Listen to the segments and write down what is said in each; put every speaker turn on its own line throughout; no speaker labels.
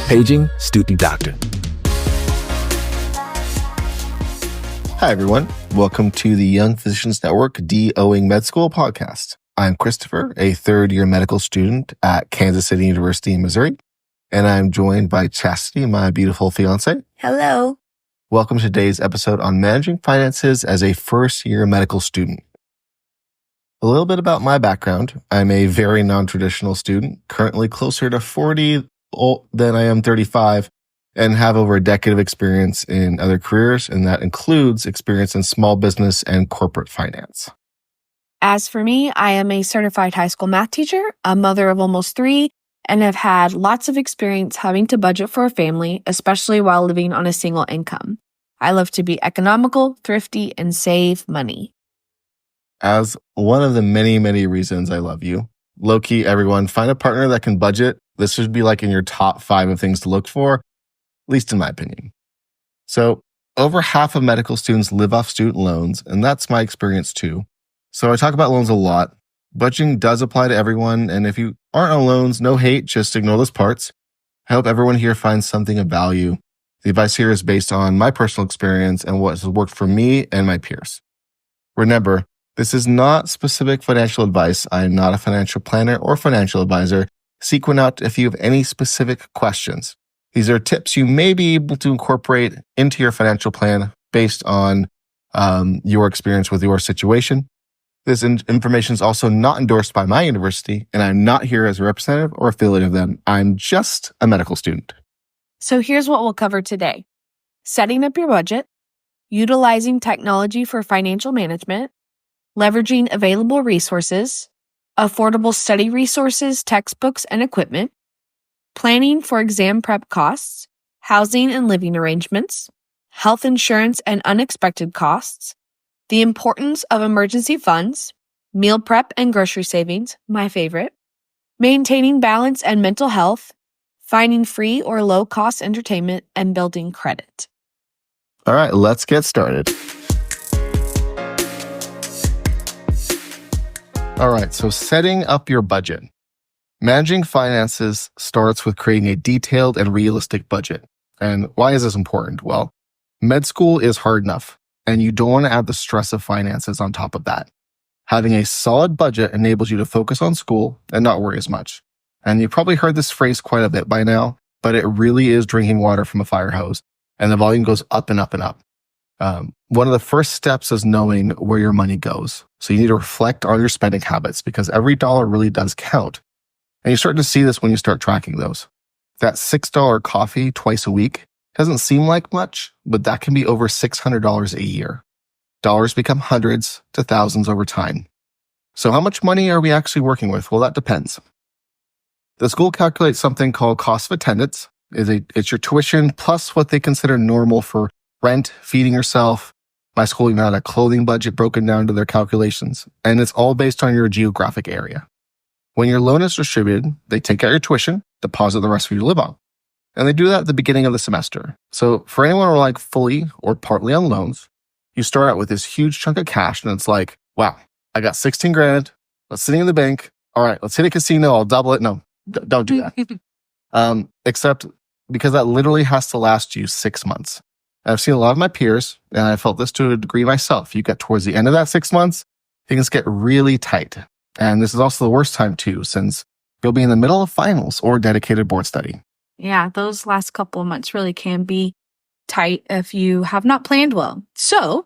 Paging Student Doctor.
Hi, everyone. Welcome to the Young Physicians Network DOing Med School podcast. I'm Christopher, a third-year medical student at Kansas City University in Missouri, and I'm joined by Chastity, my beautiful fiancée.
Hello.
Welcome to today's episode on managing finances as a first-year medical student. A little bit about my background. I'm a very non-traditional student, currently closer to 40 than I am 35, and have over a decade of experience in other careers, and that includes experience in small business and corporate finance.
As for me, I am a certified high school math teacher, a mother of almost 3, and have had lots of experience having to budget for a family, especially while living on a single income. I love to be economical, thrifty, and save money.
As one of the many, many reasons I love you, low-key, everyone, find a partner that can budget. This should be like in your top 5 of things to look for, at least in my opinion. So over half of medical students live off student loans, and that's my experience too. So I talk about loans a lot. Budgeting does apply to everyone, and if you aren't on loans, no hate, just ignore those parts. I hope everyone here finds something of value. The advice here is based on my personal experience and what has worked for me and my peers. Remember, this is not specific financial advice. I am not a financial planner or financial advisor. Seek one out if you have any specific questions. These are tips you may be able to incorporate into your financial plan based on your experience with your situation. This information is also not endorsed by my university, and I'm not here as a representative or affiliate of them. I'm just a medical student.
So here's what we'll cover today. Setting up your budget, utilizing technology for financial management, leveraging available resources, affordable study resources, textbooks, and equipment, planning for exam prep costs, housing and living arrangements, health insurance and unexpected costs, the importance of emergency funds, meal prep and grocery savings, my favorite, maintaining balance and mental health, finding free or low-cost entertainment, and building credit.
All right, let's get started. All right, so setting up your budget. Managing finances starts with creating a detailed and realistic budget. And why is this important? Well, med school is hard enough, and you don't want to add the stress of finances on top of that. Having a solid budget enables you to focus on school and not worry as much. And you've probably heard this phrase quite a bit by now, but it really is drinking water from a fire hose, and the volume goes up and up and up. One of the first steps is knowing where your money goes. So you need to reflect on your spending habits because every dollar really does count. And you start to see this when you start tracking those. That $6 coffee twice a week doesn't seem like much, but that can be over $600 a year. Dollars become hundreds to thousands over time. So how much money are we actually working with? Well, that depends. The school calculates something called cost of attendance. It's your tuition plus what they consider normal for rent, feeding yourself. My school even had a clothing budget broken down to their calculations, and it's all based on your geographic area. When your loan is distributed, they take out your tuition, deposit the rest for you to live on. And they do that at the beginning of the semester. So for anyone who are like fully or partly on loans, you start out with this huge chunk of cash, and it's like, wow, I got 16 grand. That's sitting in the bank. All right, let's hit a casino. I'll double it. No, don't do that. Except because that literally has to last you 6 months. I've seen a lot of my peers, and I felt this to a degree myself. You get towards the end of that 6 months, things get really tight. And this is also the worst time too, since you'll be in the middle of finals or dedicated board study.
Yeah, those last couple of months really can be tight if you have not planned well. So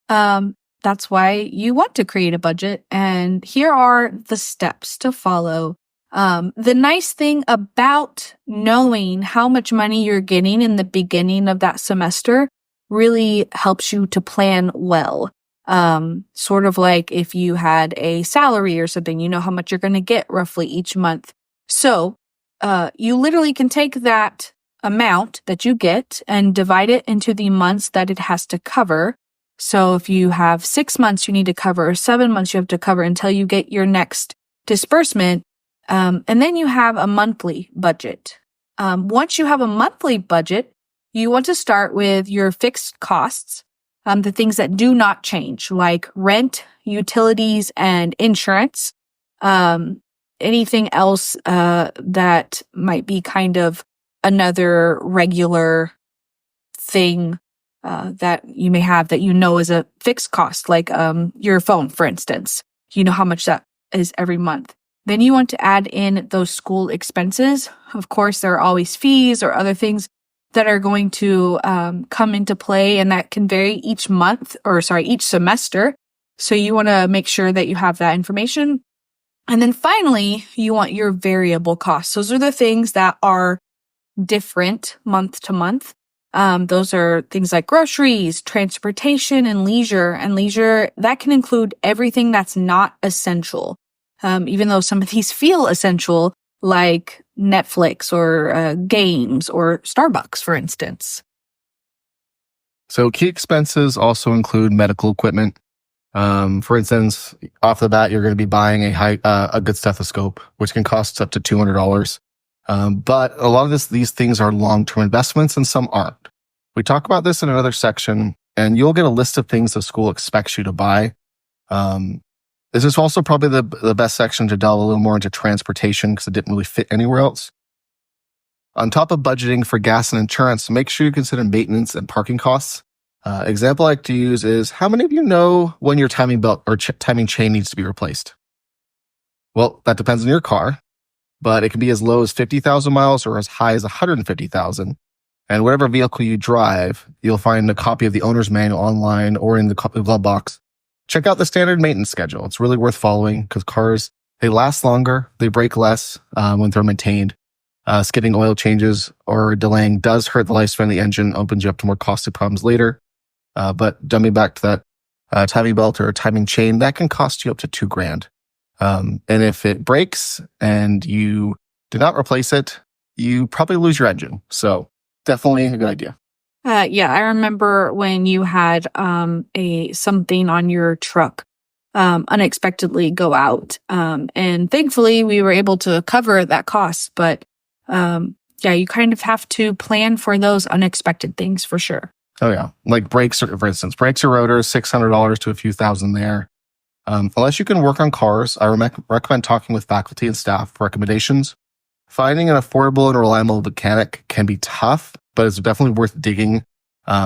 that's why you want to create a budget. And here are the steps to follow. The nice thing about knowing how much money you're getting in the beginning of that semester really helps you to plan well. Sort of like if you had a salary or something, you know how much you're going to get roughly each month. So, you literally can take that amount that you get and divide it into the months that it has to cover. So if you have 6 months you need to cover, or 7 months you have to cover until you get your next disbursement. And then you have a monthly budget. Once you have a monthly budget, you want to start with your fixed costs, the things that do not change, like rent, utilities, and insurance. Anything else that might be kind of another regular thing that you may have that is a fixed cost, like your phone, for instance. You know how much that is every month. Then you want to add in those school expenses. Of course, there are always fees or other things that are going to come into play, and that can vary each semester. So you want to make sure that you have that information. And then finally, you want your variable costs. Those are the things that are different month to month. Those are things like groceries, transportation, and leisure. And leisure, that can include everything that's not essential. Even though some of these feel essential, like Netflix or games or Starbucks, for instance.
So key expenses also include medical equipment. For instance, off the bat, you're going to be buying a good stethoscope, which can cost up to $200. But a lot of these things are long-term investments and some aren't. We talk about this in another section, and you'll get a list of things the school expects you to buy. This is also probably the best section to delve a little more into transportation because it didn't really fit anywhere else. On top of budgeting for gas and insurance, make sure you consider maintenance and parking costs. Example I like to use is, how many of you know when your timing belt or timing chain needs to be replaced? Well, that depends on your car, but it can be as low as 50,000 miles or as high as 150,000. And whatever vehicle you drive, you'll find a copy of the owner's manual online or in the glove box. Check out the standard maintenance schedule. It's really worth following because cars, they last longer, they break less when they're maintained. Skipping oil changes or delaying does hurt the lifespan of the engine, opens you up to more costly problems later. But jumping back to that timing belt or timing chain, that can cost you up to $2,000. And if it breaks and you do not replace it, you probably lose your engine. So definitely a good idea.
Yeah, I remember when you had something on your truck unexpectedly go out. And thankfully, we were able to cover that cost. But yeah, you kind of have to plan for those unexpected things for sure.
Oh, yeah. Like brakes, for instance, brakes or rotors, $600 to a few thousand there. Unless you can work on cars, I recommend talking with faculty and staff for recommendations. Finding an affordable and reliable mechanic can be tough, but it's definitely worth digging.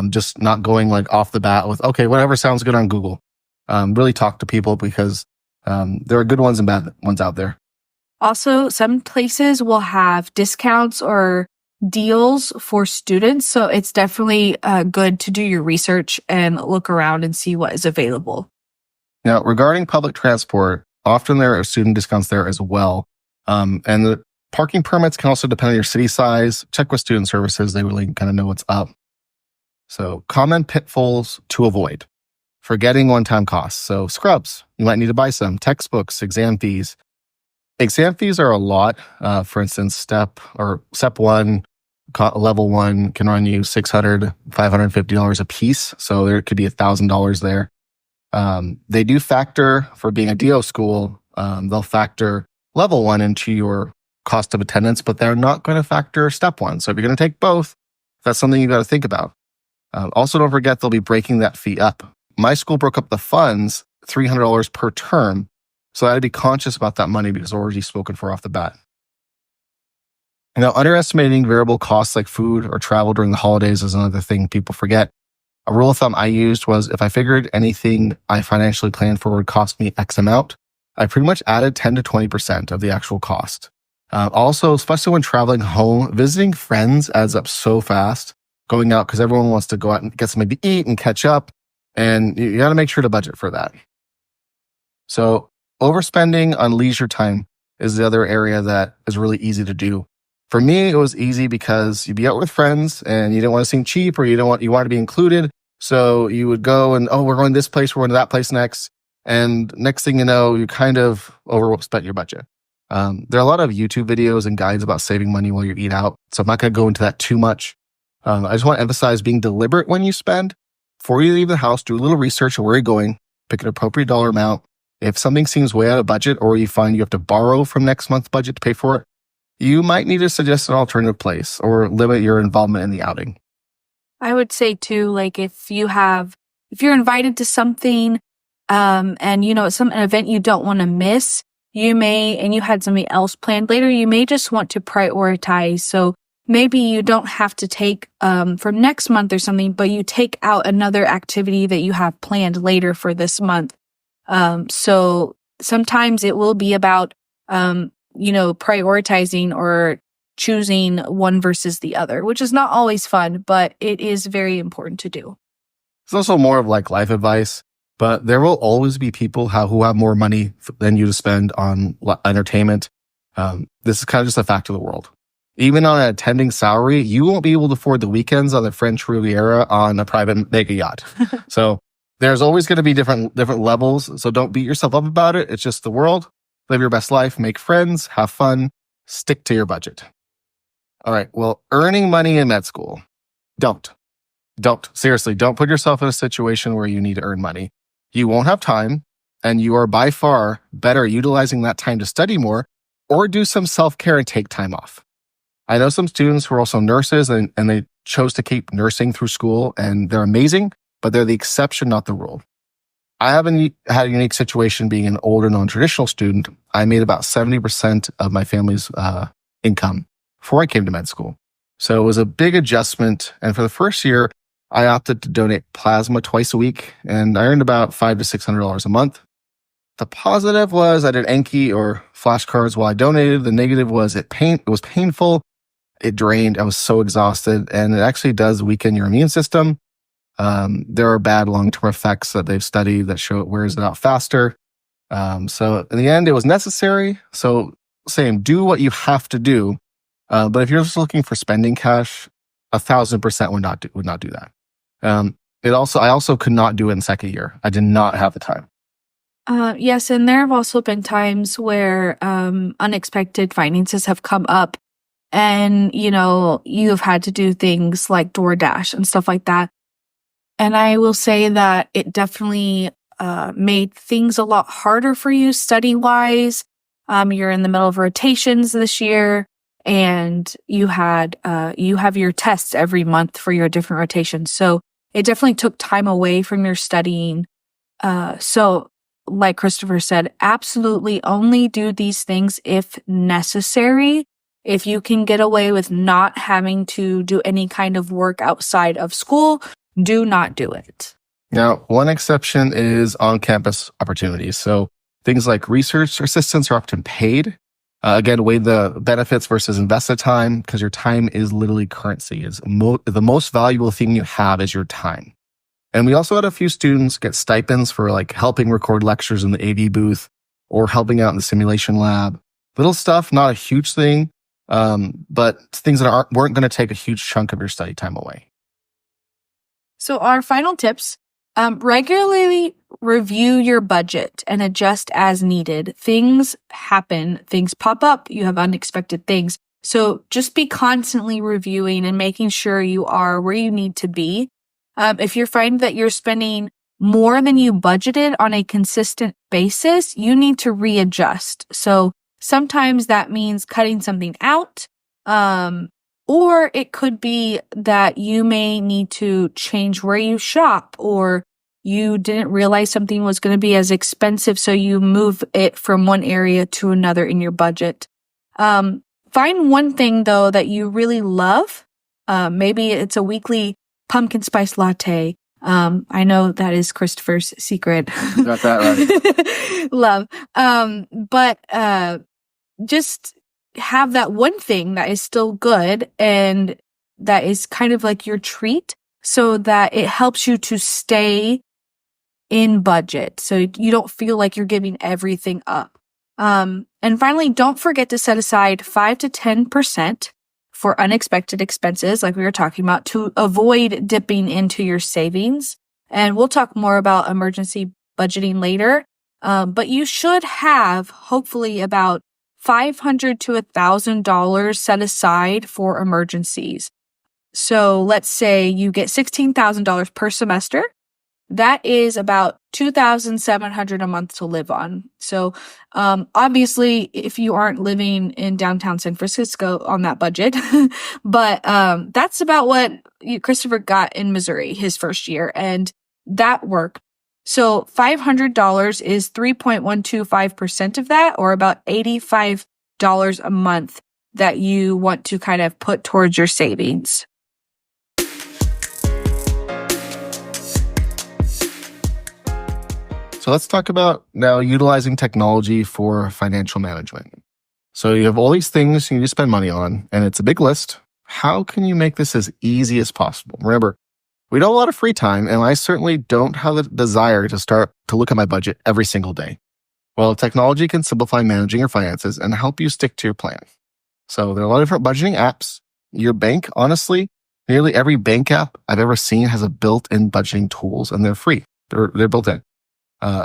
Just not going like off the bat with, okay, whatever sounds good on Google. Really talk to people because there are good ones and bad ones out there.
Also, some places will have discounts or deals for students. So it's definitely good to do your research and look around and see what is available.
Now, regarding public transport, often there are student discounts there as well. And the parking permits can also depend on your city size. Check with student services. They really kind of know what's up. So common pitfalls to avoid. Forgetting one-time costs. So scrubs, you might need to buy some. Textbooks, exam fees. Exam fees are a lot. For instance, step 1, level 1 can run you $600, $550 a piece. So there could be $1,000 there. They do factor, for being a DO school, they'll factor level 1 into your cost of attendance, but they're not going to factor step 1. So if you're going to take both, that's something you got to think about. Also, don't forget they'll be breaking that fee up. My school broke up the funds $300 per term. So I had to be conscious about that money because it's already spoken for off the bat. Now, underestimating variable costs like food or travel during the holidays is another thing people forget. A rule of thumb I used was if I figured anything I financially planned for would cost me X amount, I pretty much added 10 to 20% of the actual cost. Also, especially when traveling home, visiting friends adds up so fast. Going out because everyone wants to go out and get something to eat and catch up. And you got to make sure to budget for that. So overspending on leisure time is the other area that is really easy to do. For me, it was easy because you'd be out with friends and you didn't want to seem cheap or you want to be included. So you would go and, we're going this place, we're going to that place next. And next thing you know, you kind of overspent your budget. There are a lot of YouTube videos and guides about saving money while you eat out. So I'm not going to go into that too much. I just want to emphasize being deliberate when you spend. Before you leave the house, do a little research on where you're going, pick an appropriate dollar amount. If something seems way out of budget or you find you have to borrow from next month's budget to pay for it, you might need to suggest an alternative place or limit your involvement in the outing.
I would say too, like if you're invited to something, and it's an event you don't want to miss, and you had something else planned later, you may just want to prioritize. So maybe you don't have to take for next month or something, but you take out another activity that you have planned later for this month. So sometimes it will be about, prioritizing or choosing one versus the other, which is not always fun, but it is very important to do.
It's also more of like life advice, but there will always be people who have more money than you to spend on entertainment. This is kind of just a fact of the world. Even on an attending salary, you won't be able to afford the weekends on the French Riviera on a private mega yacht. So there's always going to be different levels. So don't beat yourself up about it. It's just the world. Live your best life, make friends, have fun, stick to your budget. All right. Well, earning money in med school. Don't. Seriously, don't put yourself in a situation where you need to earn money. You won't have time, and you are by far better utilizing that time to study more or do some self-care and take time off. I know some students who are also nurses and they chose to keep nursing through school, and they're amazing, but they're the exception, not the rule. I haven't had a unique situation being an older non-traditional student. I made about 70% of my family's income before I came to med school. So it was a big adjustment. And for the first year, I opted to donate plasma twice a week, and I earned about $500 to $600 a month. The positive was I did Enki or flashcards while I donated. The negative was it was painful. It drained. I was so exhausted, and it actually does weaken your immune system. There are bad long-term effects that they've studied that show it wears it out faster. So in the end, it was necessary. So same, do what you have to do. But if you're just looking for spending cash, 1,000% would not do that. I also could not do it in second year. I did not have the time.
Yes, and there have also been times where unexpected finances have come up, and you've had to do things like DoorDash and stuff like that. And I will say that it definitely made things a lot harder for you study-wise. You're in the middle of rotations this year, and you have your tests every month for your different rotations. So it definitely took time away from your studying. So like Christopher said, absolutely only do these things if necessary. If you can get away with not having to do any kind of work outside of school, do not do it.
Now, one exception is on-campus opportunities. So things like research assistants are often paid. Again, weigh the benefits versus invested time, because your time is literally currency. The most valuable thing you have is your time. And we also had a few students get stipends for like helping record lectures in the AV booth or helping out in the simulation lab. Little stuff, not a huge thing, but things that weren't going to take a huge chunk of your study time away.
So our final tips, regularly review your budget and adjust as needed. Things happen, things pop up, you have unexpected things. So just be constantly reviewing and making sure you are where you need to be. If you're finding that you're spending more than you budgeted on a consistent basis, you need to readjust. So sometimes that means cutting something out, or it could be that you may need to change where you shop, or you didn't realize something was going to be as expensive, so you move it from one area to another in your budget. Find one thing, though, that you really love. Maybe it's a weekly pumpkin spice latte. I know that is Christopher's secret.
Got that right.
Love. But just have that one thing that is still good and that is kind of like your treat, so that it helps you to stay in budget, so you don't feel like you're giving everything up. And finally, don't forget to set aside 5 to 10% for unexpected expenses, like we were talking about, to avoid dipping into your savings. And we'll talk more about emergency budgeting later. But you should have hopefully about $500 to $1,000 set aside for emergencies. So let's say you get $16,000 per semester. That is about $2,700 a month to live on. So, obviously, if you aren't living in downtown San Francisco on that budget, but, that's about what Christopher got in Missouri his first year, and that worked. So $500 is 3.125% of that, or about $85 a month that you want to kind of put towards your savings.
So let's talk about now utilizing technology for financial management. So you have all these things you need to spend money on, and it's a big list. How can you make this as easy as possible? Remember, we don't have a lot of free time, and I certainly don't have the desire to start to look at my budget every single day. Well, technology can simplify managing your finances and help you stick to your plan. So there are a lot of different budgeting apps. Your bank, honestly, nearly every bank app I've ever seen has a built-in budgeting tools, and they're free. They're built in.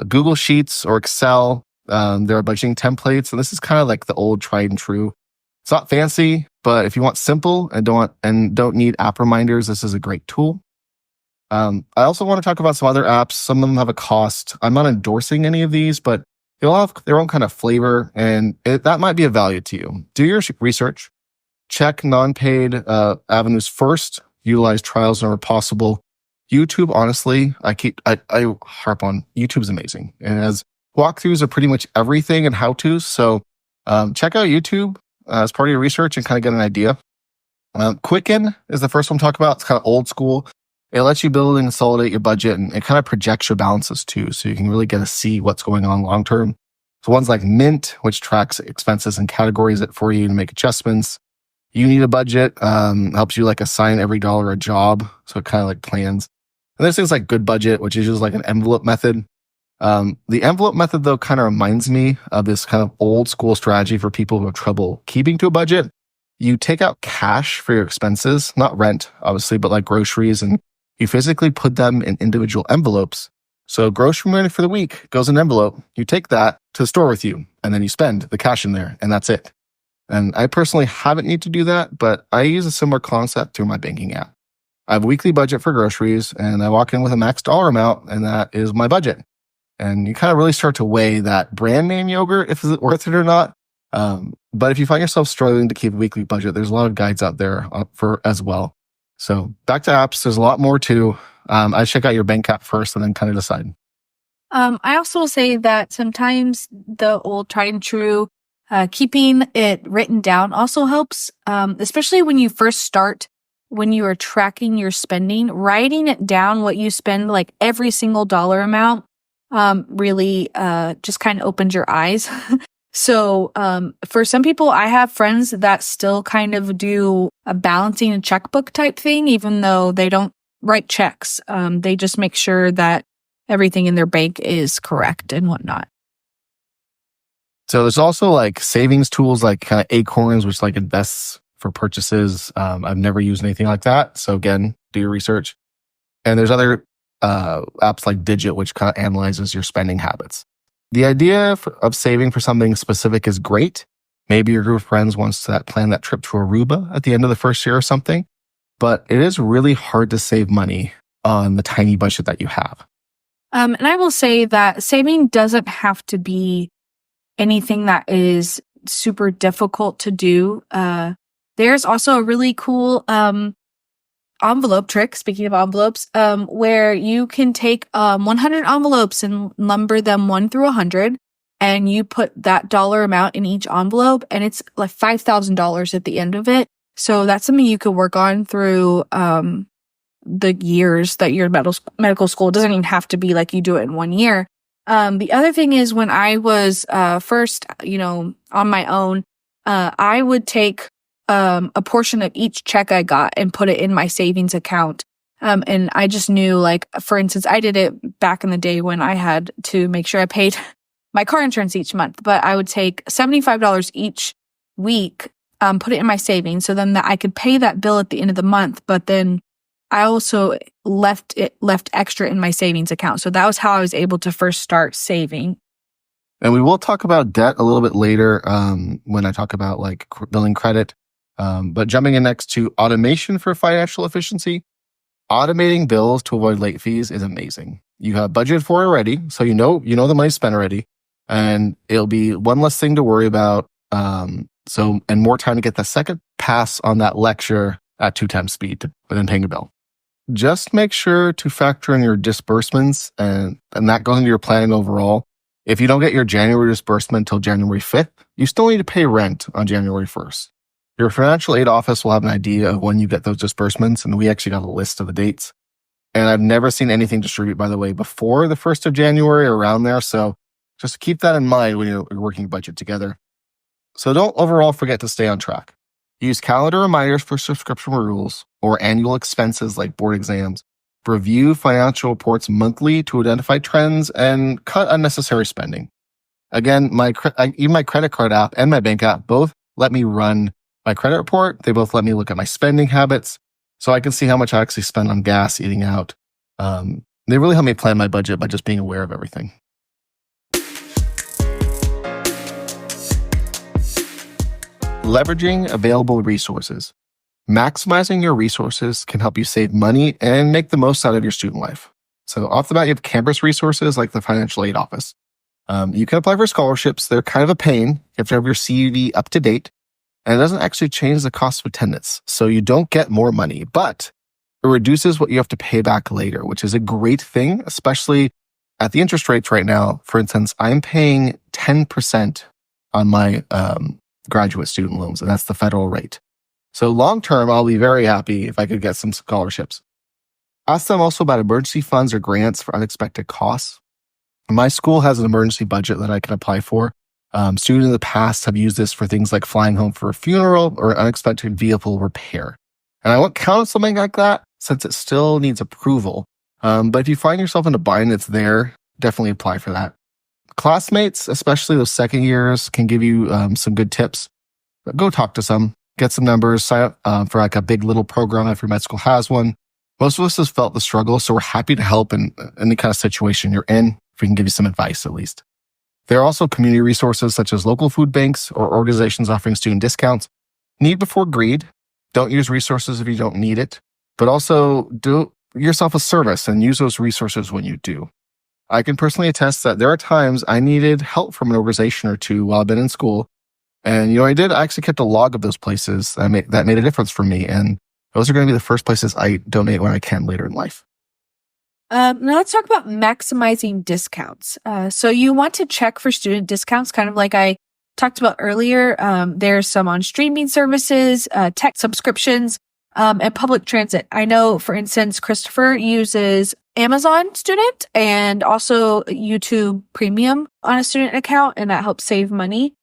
Google Sheets or Excel, there are budgeting templates, and this is kind of like the old tried and true. It's not fancy, but if you want simple and don't need app reminders, this is a great tool. I also want to talk about some other apps. Some of them have a cost. I'm not endorsing any of these, but they all have their own kind of flavor, and that might be of value to you. Do your research. Check non-paid avenues first. Utilize trials whenever possible. YouTube, honestly, I harp on. YouTube's amazing, and it has walkthroughs of pretty much everything and how-tos. So check out YouTube as part of your research and kind of get an idea. Quicken is the first one to talk about. It's kind of old school. It lets you build and consolidate your budget, and it kind of projects your balances too, so you can really get to see what's going on long term. So ones like Mint, which tracks expenses and categories it for you to make adjustments. You Need a Budget helps you like assign every dollar a job, so it kind of like plans. And there's things like Good Budget, which is just like an envelope method. The envelope method, though, kind of reminds me of this kind of old school strategy for people who have trouble keeping to a budget. You take out cash for your expenses, not rent, obviously, but like groceries, and you physically put them in individual envelopes. So grocery money for the week goes in an envelope. You take that to the store with you, and then you spend the cash in there, and that's it. And I personally haven't need to do that, but I use a similar concept through my banking app. I have a weekly budget for groceries, and I walk in with a max dollar amount, and that is my budget. And you kind of really start to weigh that brand name yogurt, if it's worth it or not. But if you find yourself struggling to keep a weekly budget, there's a lot of guides out there for as well. So back to apps, there's a lot more too. I check out your bank app first and then kind of decide.
I also will say that sometimes the old tried and true, keeping it written down also helps, especially when you first start, when you are tracking your spending. Writing it down, what you spend, like every single dollar amount, really just kind of opens your eyes. So for some people, I have friends that still kind of do a balancing a checkbook type thing, even though they don't write checks. They just make sure that everything in their bank is correct and whatnot.
So there's also like savings tools like kind of Acorns, which like invests for purchases. I've never used anything like that. So again, do your research. And there's other apps like Digit, which kind of analyzes your spending habits. The idea of saving for something specific is great. Maybe your group of friends wants to plan that trip to Aruba at the end of the first year or something. But it is really hard to save money on the tiny budget that you have.
And I will say that saving doesn't have to be anything that is super difficult to do. There's also a really cool envelope trick, speaking of envelopes, where you can take 100 envelopes and number them 1 through 100, and you put that dollar amount in each envelope, and it's like $5,000 at the end of it. So that's something you could work on through the years that you're in medical school. It doesn't even have to be like you do it in 1 year. The other thing is when I was first, on my own, I would take a portion of each check I got and put it in my savings account. And I just knew, like, for instance, I did it back in the day when I had to make sure I paid my car insurance each month, but I would take $75 each week, put it in my savings, so then that I could pay that bill at the end of the month. But then I also left extra in my savings account. So that was how I was able to first start saving.
And we will talk about debt a little bit later when I talk about like billing credit. But jumping in next to automation for financial efficiency, automating bills to avoid late fees is amazing. You have budgeted for it already, so you know the money's spent already, and it'll be one less thing to worry about. And more time to get the second pass on that lecture at 2 times speed than paying a bill. Just make sure to factor in your disbursements, and that goes into your planning overall. If you don't get your January disbursement until January 5th, you still need to pay rent on January 1st. Your financial aid office will have an idea of when you get those disbursements, and we actually got a list of the dates. And I've never seen anything distribute, by the way, before the 1st of January or around there. So just keep that in mind when you're working budget together. So don't overall forget to stay on track. Use calendar reminders for subscription renewals or annual expenses like board exams. Review financial reports monthly to identify trends and cut unnecessary spending. Again, even my credit card app and my bank app both let me run my credit report. They both let me look at my spending habits so I can see how much I actually spend on gas, eating out. They really help me plan my budget by just being aware of everything. Leveraging available resources. Maximizing your resources can help you save money and make the most out of your student life. So off the bat, you have campus resources like the financial aid office. You can apply for scholarships. They're kind of a pain. You have to have your CV up to date, and it doesn't actually change the cost of attendance. So you don't get more money, but it reduces what you have to pay back later, which is a great thing, especially at the interest rates right now. For instance, I'm paying 10% on my graduate student loans, and that's the federal rate. So long term, I'll be very happy if I could get some scholarships. Ask them also about emergency funds or grants for unexpected costs. My school has an emergency budget that I can apply for. Students in the past have used this for things like flying home for a funeral or unexpected vehicle repair. And I won't count something like that since it still needs approval. But if you find yourself in a bind that's there, definitely apply for that. Classmates, especially those second years, can give you some good tips. But go talk to some, get some numbers, sign up for like a big little program if your med school has one. Most of us have felt the struggle, so we're happy to help in any kind of situation you're in, if we can give you some advice at least. There are also community resources such as local food banks or organizations offering student discounts. Need before greed. Don't use resources if you don't need it, but also do yourself a service and use those resources when you do. I can personally attest that there are times I needed help from an organization or two while I've been in school. And I actually kept a log of those places that made a difference for me. And those are going to be the first places I donate when I can later in life.
Now let's talk about maximizing discounts. So you want to check for student discounts, kind of like I talked about earlier. There's some on streaming services, tech subscriptions, and public transit. I know, for instance, Christopher uses Amazon Student and also YouTube Premium on a student account, and that helps save money.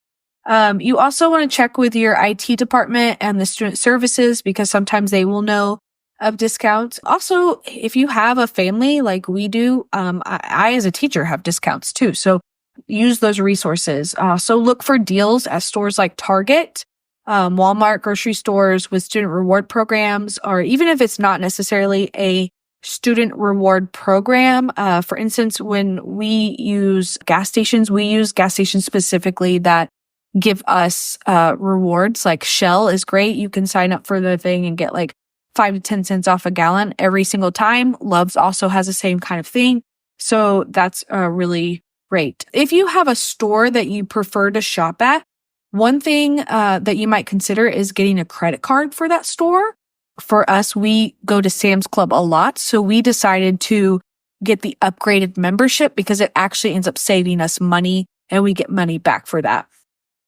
You also want to check with your IT department and the student services because sometimes they will know of discounts. Also, if you have a family like we do, I as a teacher have discounts too. So use those resources. So look for deals at stores like Target, Walmart, grocery stores with student reward programs, or even if it's not necessarily a student reward program. For instance, when we use gas stations specifically that give us rewards. Like Shell is great. You can sign up for the thing and get like 5 to 10 cents off a gallon every single time. Love's also has the same kind of thing. So that's really great. If you have a store that you prefer to shop at, one thing that you might consider is getting a credit card for that store. For us, we go to Sam's Club a lot. So we decided to get the upgraded membership because it actually ends up saving us money and we get money back for that.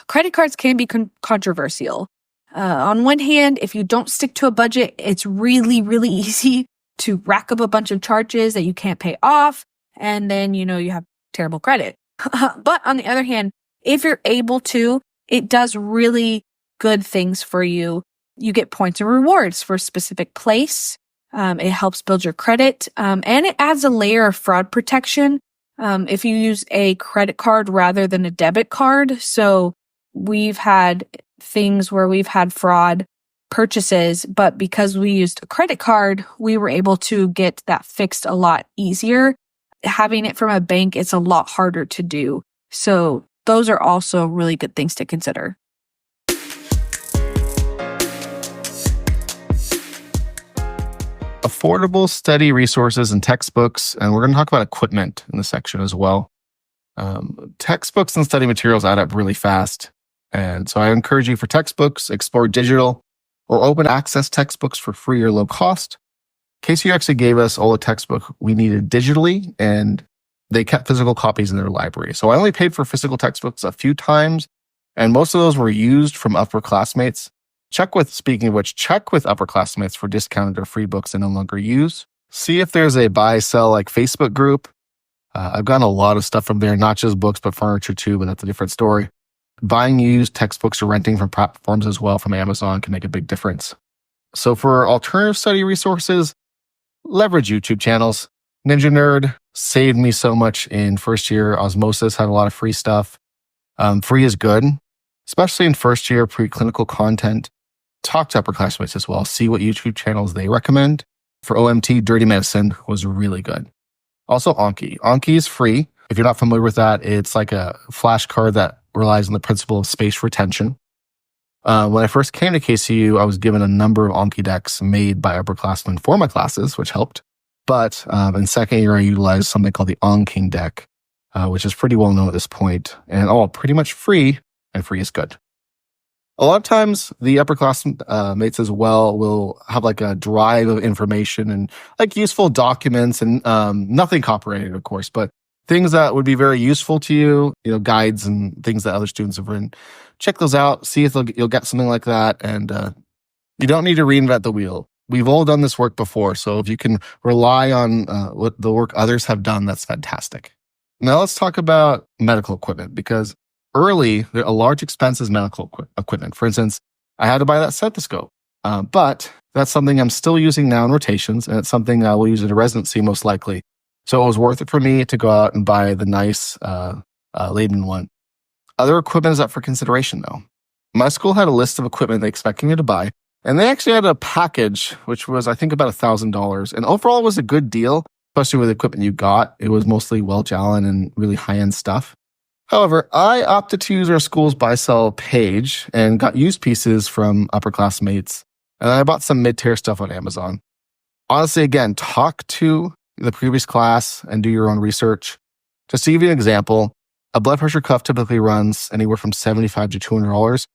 Credit cards can be controversial. On one hand, if you don't stick to a budget, it's really, really easy to rack up a bunch of charges that you can't pay off. And then, you have terrible credit. But on the other hand, if you're able to, it does really good things for you. You get points and rewards for a specific place. It helps build your credit. And it adds a layer of fraud protection if you use a credit card rather than a debit card. So we've had things where we've had fraud purchases, but because we used a credit card, we were able to get that fixed a lot easier. Having it from a bank, it's a lot harder to do. So those are also really good things to consider.
Affordable study resources and textbooks, and we're going to talk about equipment in this section as well. Textbooks and study materials add up really fast. And so I encourage you for textbooks, explore digital or open access textbooks for free or low cost. Casey actually gave us all the textbook we needed digitally, and they kept physical copies in their library. So I only paid for physical textbooks a few times, and most of those were used from upper classmates. Speaking of which, check with upperclassmates for discounted or free books they no longer use. See if there's a buy, sell like Facebook group. I've gotten a lot of stuff from there, not just books, but furniture too, but that's a different story. Buying used textbooks or renting from platforms as well from Amazon can make a big difference. So for alternative study resources, leverage YouTube channels. Ninja Nerd saved me so much in first year. Osmosis had a lot of free stuff. Free is good, especially in first year preclinical content. Talk to upperclassmates as well. See what YouTube channels they recommend. For OMT, Dirty Medicine was really good. Also, Anki. Anki is free. If you're not familiar with that, it's like a flashcard that relies on the principle of spatial retention. When I first came to KCU, I was given a number of Anki decks made by upperclassmen for my classes, which helped. But in second year, I utilized something called the Anking deck, which is pretty well known at this point, and all pretty much free, and free is good. A lot of times, the upperclass mates as well will have like a drive of information and like useful documents and nothing copyrighted, of course, but things that would be very useful to you, guides and things that other students have written. Check those out. See if you'll get something like that. And you don't need to reinvent the wheel. We've all done this work before. So if you can rely on what the work others have done, that's fantastic. Now let's talk about medical equipment, because early, a large expense is medical equipment. For instance, I had to buy that stethoscope, but that's something I'm still using now in rotations, and it's something I will use in a residency most likely. So it was worth it for me to go out and buy the nice Leiden one. Other equipment is up for consideration, though. My school had a list of equipment they expected me to buy, and they actually had a package, which was, I think, about $1,000. And overall, it was a good deal, especially with the equipment you got. It was mostly Welch Allyn and really high-end stuff. However, I opted to use our school's buy-sell page and got used pieces from upperclassmates, and I bought some mid-tier stuff on Amazon. Honestly, again, talk to the previous class and do your own research. Just to give you an example, a blood pressure cuff typically runs anywhere from $75 to $200.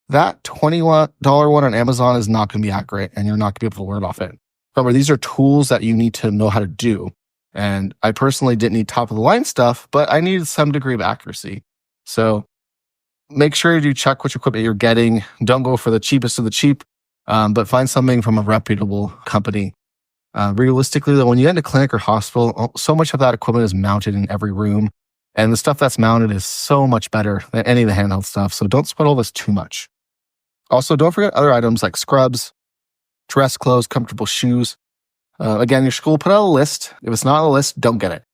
That $20 one on Amazon is not going to be accurate, and you're not going to be able to learn off it. Remember, these are tools that you need to know how to do. And I personally didn't need top-of-the-line stuff, but I needed some degree of accuracy. So make sure you check which equipment you're getting. Don't go for the cheapest of the cheap, but find something from a reputable company. Realistically, though, when you get into clinic or hospital, so much of that equipment is mounted in every room. And the stuff that's mounted is so much better than any of the handheld stuff. So don't sweat all this too much. Also, don't forget other items like scrubs, dress clothes, comfortable shoes. Again, your school put out a list. If it's not on the list, don't get it.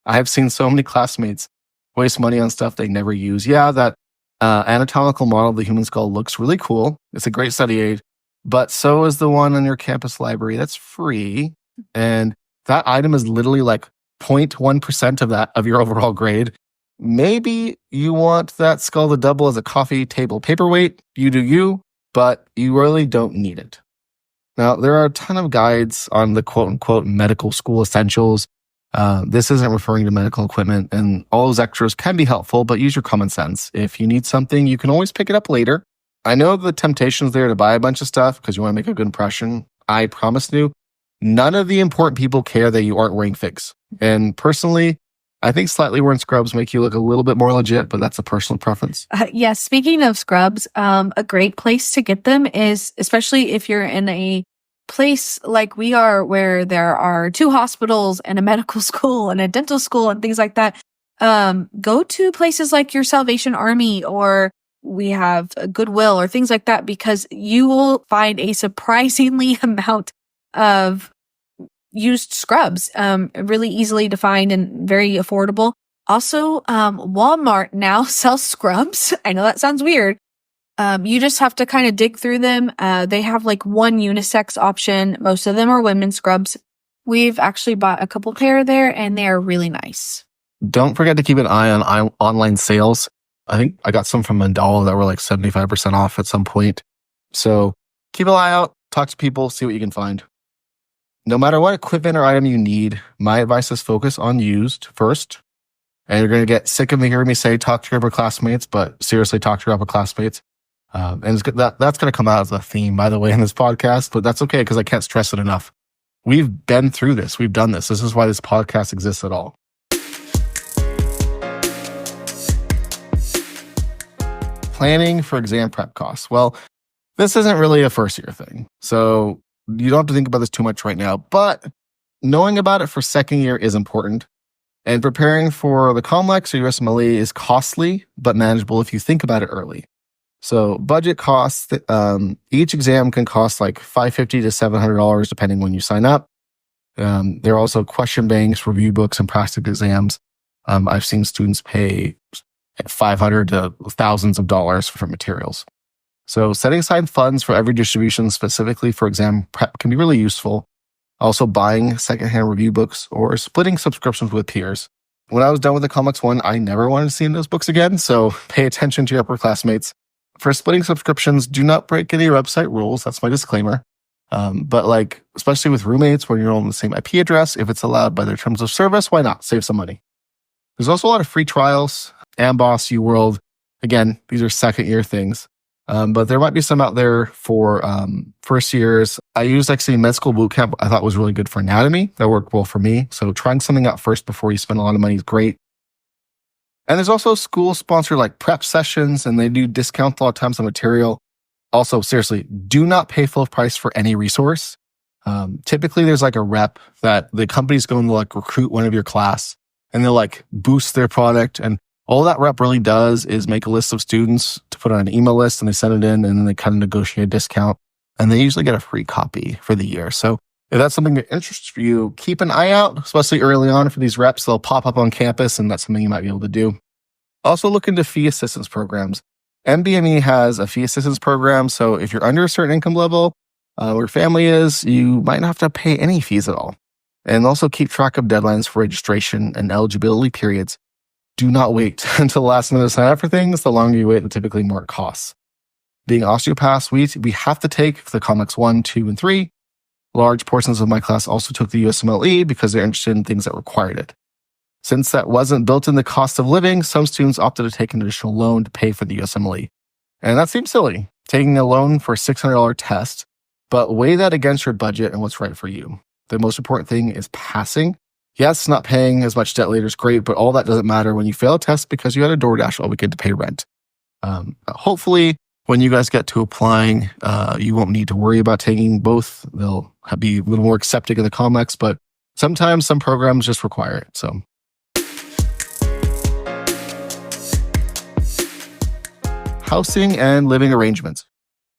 I have seen so many classmates waste money on stuff they never use. Yeah, that anatomical model of the human skull looks really cool. It's a great study aid, but so is the one in your campus library that's free. And that item is literally like 0.1% of your overall grade. Maybe you want that skull to double as a coffee table paperweight. You do you, but you really don't need it. Now, there are a ton of guides on the quote-unquote medical school essentials. This isn't referring to medical equipment, and all those extras can be helpful, but use your common sense. If you need something, you can always pick it up later. I know the temptation is there to buy a bunch of stuff because you want to make a good impression. I promise you, none of the important people care that you aren't wearing figs. And personally, I think slightly worn scrubs make you look a little bit more legit, but that's a personal preference.
Yes, speaking of scrubs, a great place to get them is, especially if you're in a place like we are where there are 2 hospitals and a medical school and a dental school and things like that, go to places like your Salvation Army, or we have Goodwill or things like that, because you will find a surprisingly amount of used scrubs, really easily to find and very affordable. Also, Walmart now sells scrubs. I know that sounds weird. You just have to kind of dig through them. They have like one unisex option. Most of them are women's scrubs. We've actually bought a couple pair there, and they are really nice.
Don't forget to keep an eye on online sales. I think I got some from Mandala that were like 75% off at some point. So keep an eye out, talk to people, see what you can find. No matter what equipment or item you need, my advice is focus on used first. And you're going to get sick of me hearing me say, talk to your upperclassmates, but seriously, talk to your upperclassmates. And that's going to come out as a theme, by the way, in this podcast, but that's okay because I can't stress it enough. We've been through this. We've done this. This is why this podcast exists at all. Planning for exam prep costs. Well, This isn't really a first year thing, so you don't have to think about this too much right now, but knowing about it for second year is important. And preparing for the COMLEX or USMLE is costly, but manageable if you think about it early. So budget costs, each exam can cost like $550 to $700 depending when you sign up. There are also question banks, review books, and practice exams. I've seen students pay $500 to thousands of dollars for materials. So setting aside funds for every distribution specifically for exam prep can be really useful. Also buying secondhand review books or splitting subscriptions with peers. When I was done with the COMLEX 1, I never wanted to see those books again, so pay attention to your upperclassmates. For splitting subscriptions, do not break any website rules. That's my disclaimer. But especially with roommates when you're on the same IP address, if it's allowed by their terms of service, why not? Save some money. There's also a lot of free trials, Amboss, UWorld. Again, these are second year things. But there might be some out there for first years. I used actually med school bootcamp. I thought was really good for anatomy. That worked well for me. So trying something out first before you spend a lot of money is great. And there's also school sponsored like prep sessions, and they do discount a lot of times on material. Also, seriously, do not pay full price for any resource. Typically, there's like a rep that the company's going to like recruit one of your class, and they'll like boost their product. And all that rep really does is make a list of students to put on an email list, and they send it in, and then they kind of negotiate a discount, and they usually get a free copy for the year. So if that's something that interests you, keep an eye out, especially early on for these reps. They'll pop up on campus, and that's something you might be able to do. Also look into fee assistance programs. MBME has a fee assistance program, so if you're under a certain income level, where your family is, you might not have to pay any fees at all. And also keep track of deadlines for registration and eligibility periods. Do not wait until the last minute to sign up for things. The longer you wait, the typically more it costs. Being osteopaths, we have to take the COMLEX 1, 2, and 3. Large portions of my class also took the USMLE because they're interested in things that required it. Since that wasn't built in the cost of living, some students opted to take an additional loan to pay for the USMLE. And that seems silly, taking a loan for a $600 test, but weigh that against your budget and what's right for you. The most important thing is passing. Yes, not paying as much debt later is great, but all that doesn't matter when you fail a test because you had a DoorDash all weekend to pay rent. Hopefully, when you guys get to applying, you won't need to worry about taking both. They'll be a little more accepting of the COMLEX, but sometimes some programs just require it. So, housing and living arrangements.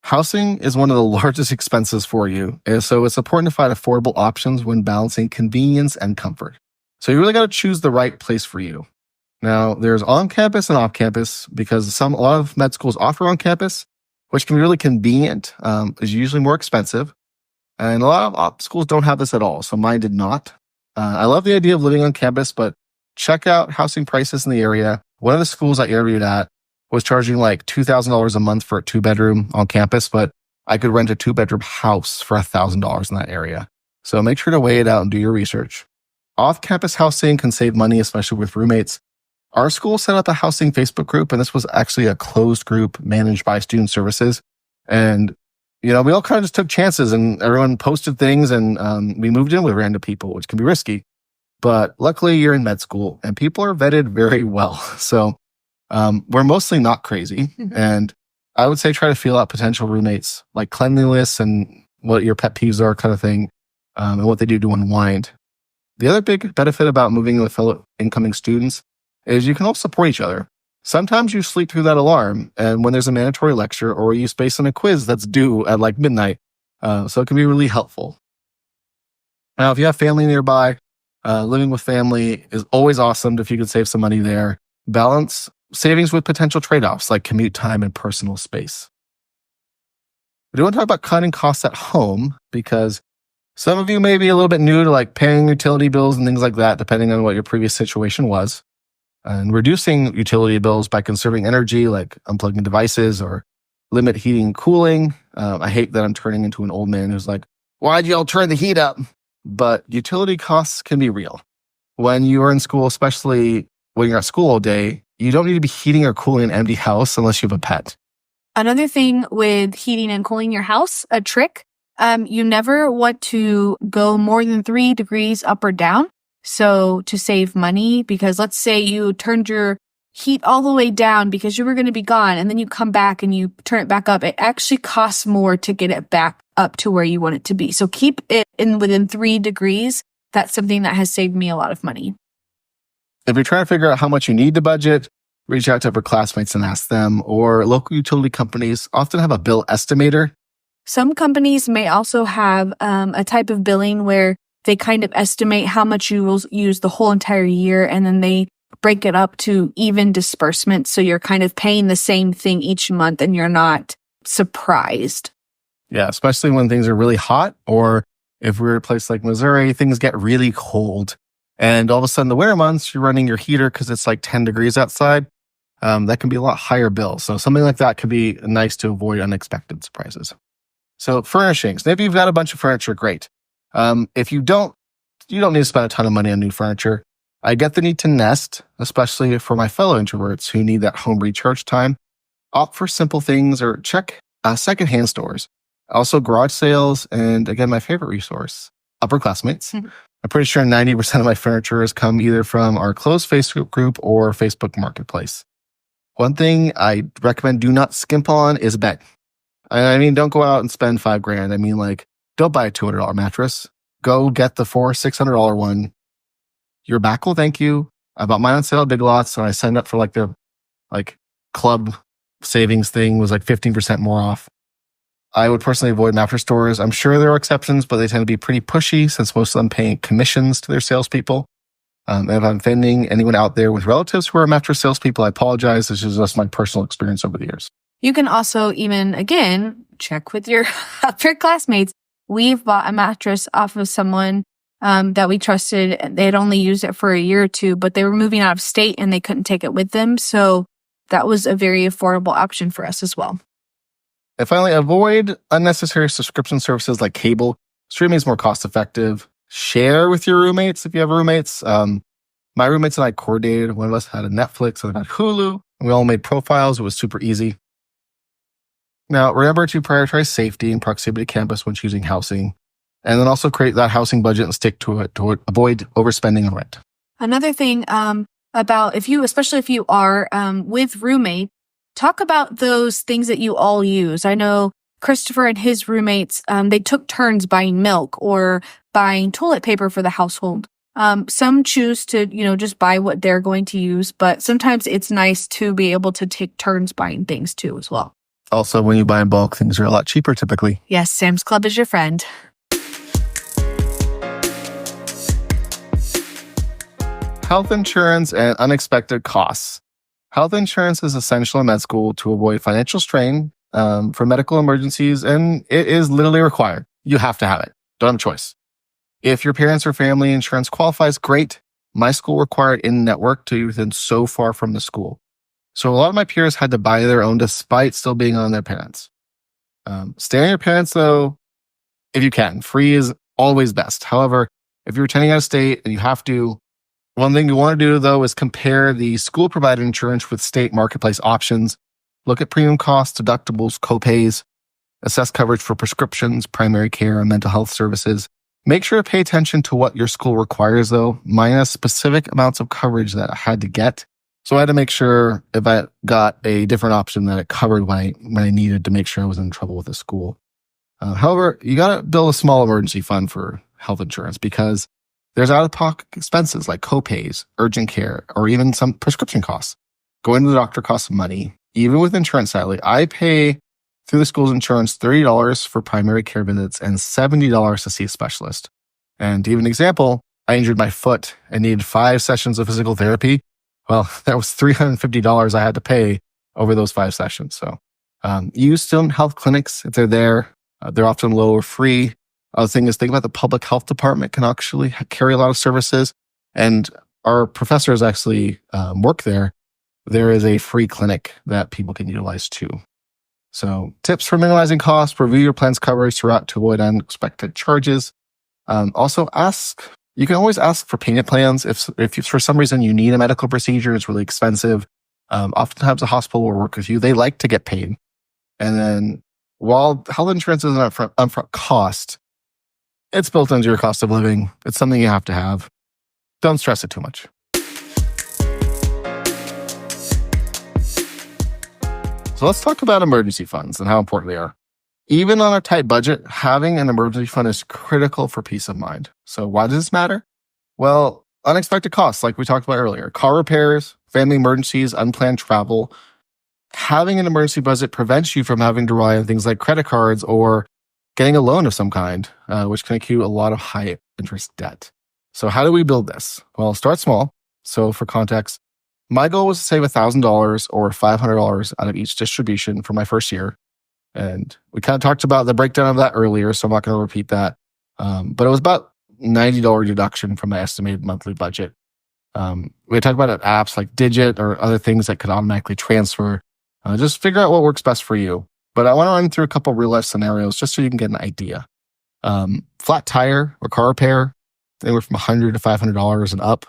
Housing is one of the largest expenses for you, and so it's important to find affordable options when balancing convenience and comfort. So you really got to choose the right place for you. Now, there's on-campus and off-campus because a lot of med schools offer on-campus, which can be really convenient, is usually more expensive. And a lot of schools don't have this at all, so mine did not. I love the idea of living on campus, but check out housing prices in the area. One of the schools I interviewed at was charging like $2,000 a month for a 2-bedroom on campus, but I could rent a 2-bedroom house for $1,000 in that area. So make sure to weigh it out and do your research. Off-campus housing can save money, especially with roommates. Our school set up a housing Facebook group, and this was actually a closed group managed by Student Services. And, we all kind of just took chances, and everyone posted things, and we moved in with random people, which can be risky. But luckily, you're in med school, and people are vetted very well. So we're mostly not crazy. And I would say try to feel out potential roommates, like cleanliness and what your pet peeves are kind of thing, and what they do to unwind. The other big benefit about moving with fellow incoming students is you can all support each other. Sometimes you sleep through that alarm, and when there's a mandatory lecture or you space on a quiz that's due at like midnight, so it can be really helpful. Now, if you have family nearby, living with family is always awesome if you can save some money there. Balance savings with potential trade-offs like commute time and personal space. We do want to talk about cutting costs at home because some of you may be a little bit new to like paying utility bills and things like that, depending on what your previous situation was. And reducing utility bills by conserving energy, like unplugging devices or limit heating and cooling. I hate that I'm turning into an old man who's like, why'd y'all turn the heat up? But utility costs can be real. When you are in school, especially when you're at school all day, you don't need to be heating or cooling an empty house unless you have a pet.
Another thing with heating and cooling your house, a trick, you never want to go more than 3 degrees up or down. So to save money, because let's say you turned your heat all the way down because you were going to be gone, and then you come back and you turn it back up, it actually costs more to get it back up to where you want it to be. So keep it within 3 degrees. That's something that has saved me a lot of money.
If you're trying to figure out how much you need to budget, reach out to upperclassmates and ask them, or local utility companies often have a bill estimator.
Some companies may also have a type of billing where they kind of estimate how much you will use the whole entire year, and then they break it up to even disbursements. So you're kind of paying the same thing each month and you're not surprised.
Yeah, especially when things are really hot, or if we're a place like Missouri, things get really cold. And all of a sudden, the winter months, you're running your heater because it's like 10 degrees outside. That can be a lot higher bill. So something like that could be nice to avoid unexpected surprises. So furnishings. Maybe you've got a bunch of furniture, great. If you don't need to spend a ton of money on new furniture. I get the need to nest, especially for my fellow introverts who need that home recharge time. Opt for simple things or check secondhand stores. Also garage sales, and again, my favorite resource, upperclassmates. I'm pretty sure 90% of my furniture has come either from our closed Facebook group or Facebook Marketplace. One thing I recommend do not skimp on is bed. I mean, don't go out and spend $5,000. I mean, like, don't buy a $200 mattress. Go get the $600 one. Your back will thank you. I bought mine on sale at Big Lots, and I signed up for the club savings thing, was 15% more off. I would personally avoid mattress stores. I'm sure there are exceptions, but they tend to be pretty pushy since most of them pay commissions to their salespeople. If I'm offending anyone out there with relatives who are mattress salespeople, I apologize. This is just my personal experience over the years.
You can also even, again, check with your upperclassmates. We've bought a mattress off of someone that we trusted. They had only used it for a year or two, but they were moving out of state and they couldn't take it with them. So that was a very affordable option for us as well.
And finally, avoid unnecessary subscription services like cable. Streaming is more cost effective. Share with your roommates if you have roommates. My roommates and I coordinated. One of us had a Netflix and I had Hulu. And we all made profiles. It was super easy. Now, remember to prioritize safety and proximity to campus when choosing housing. And then also create that housing budget and stick to it to avoid overspending on rent.
Another thing about especially if you are with roommates, talk about those things that you all use. I know Christopher and his roommates, they took turns buying milk or buying toilet paper for the household. Some choose to, just buy what they're going to use, but sometimes it's nice to be able to take turns buying things too as well.
Also, when you buy in bulk, things are a lot cheaper typically.
Yes, Sam's Club is your friend.
Health insurance and unexpected costs. Health insurance is essential in med school to avoid financial strain for medical emergencies, and it is literally required. You have to have it. Don't have a choice. If your parents or family insurance qualifies, great. My school required in-network to within so far from the school. So a lot of my peers had to buy their own despite still being on their parents. Stay on your parents, though, if you can. Free is always best. However, if you're attending out of state and you have to, one thing you want to do, though, is compare the school-provided insurance with state marketplace options. Look at premium costs, deductibles, copays, assess coverage for prescriptions, primary care, and mental health services. Make sure to pay attention to what your school requires, though. Mine has specific amounts of coverage that I had to get. So I had to make sure if I got a different option that it covered when I needed to make sure I was in trouble with the school. However, you got to build a small emergency fund for health insurance because there's out-of-pocket expenses like copays, urgent care, or even some prescription costs. Going to the doctor costs money. Even with insurance, sadly, I pay through the school's insurance $30 for primary care visits and $70 to see a specialist. And to give an example, I injured my foot and needed 5 sessions of physical therapy. Well, that was $350 I had to pay over those 5 sessions. So use student health clinics if they're there. They're often low or free. Other thing is think about the public health department can actually carry a lot of services. And our professors actually work there. There is a free clinic that people can utilize too. So tips for minimizing costs, review your plan's coverage throughout to avoid unexpected charges. Also you can always ask for payment plans. If for some reason you need a medical procedure, it's really expensive. Oftentimes a hospital will work with you. They like to get paid. And then while health insurance is an upfront cost, it's built into your cost of living. It's something you have to have. Don't stress it too much. So let's talk about emergency funds and how important they are. Even on a tight budget, having an emergency fund is critical for peace of mind. So why does this matter? Well, unexpected costs, like we talked about earlier, car repairs, family emergencies, unplanned travel. Having an emergency budget prevents you from having to rely on things like credit cards or getting a loan of some kind, which can accrue a lot of high interest debt. So how do we build this? Well, start small. So for context, my goal was to save $1,000 or $500 out of each distribution for my first year. And we kind of talked about the breakdown of that earlier, so I'm not going to repeat that. But it was about $90 deduction from my estimated monthly budget. We talked about apps like Digit or other things that could automatically transfer. Just figure out what works best for you. But I want to run through a couple real life scenarios just so you can get an idea. Flat tire or car repair, anywhere from $100 to $500 and up.